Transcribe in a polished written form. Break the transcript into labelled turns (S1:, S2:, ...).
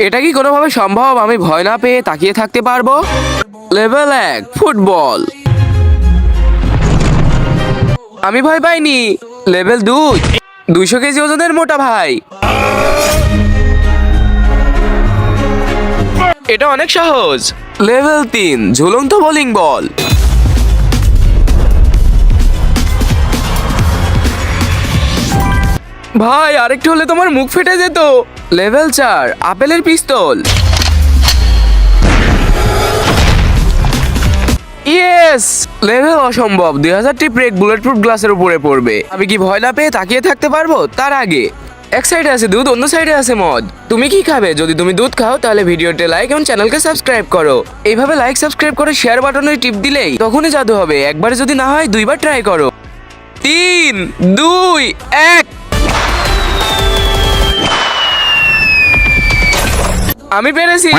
S1: এটা কি কোনোভাবে সম্ভব? আমি ভয় না পেয়ে তাকিয়ে থাকতে পারবো? Level 1 football. আমি ভয় পাইনি। লেভেল 2 200 কেজি ওজনের মোটা ভাই। এটা অনেক সহজ। লেভেল 3 ঝুলন্ত বোলিং বল। ভাই আরেকটু হলে তোমার মুখ ফেটে যেত। লেভেল 4 আপেলের পিস্তল। ইয়েস! লেভেল অসম্ভব। 2000টি ব্রেক বুলেটপ্রুফ গ্লাসের উপরে পড়বে। আমি কি ভয় না পেয়ে তাকিয়ে থাকতে পারবো? তার আগে এক সাইডে আছে দুধ, অন্য সাইডে আছে মদ। তুমি কি খাবে? যদি তুমি দুধ খাও তাহলে ভিডিওতে লাইক এবং চ্যানেলকে সাবস্ক্রাইব করো। এইভাবে লাইক সাবস্ক্রাইব করে শেয়ার বাটনে টিপ দিলেই তখনই জাদু হবে। একবার যদি না হয় 2বার ট্রাই করো। 3 2 1। আমি পেরেছি।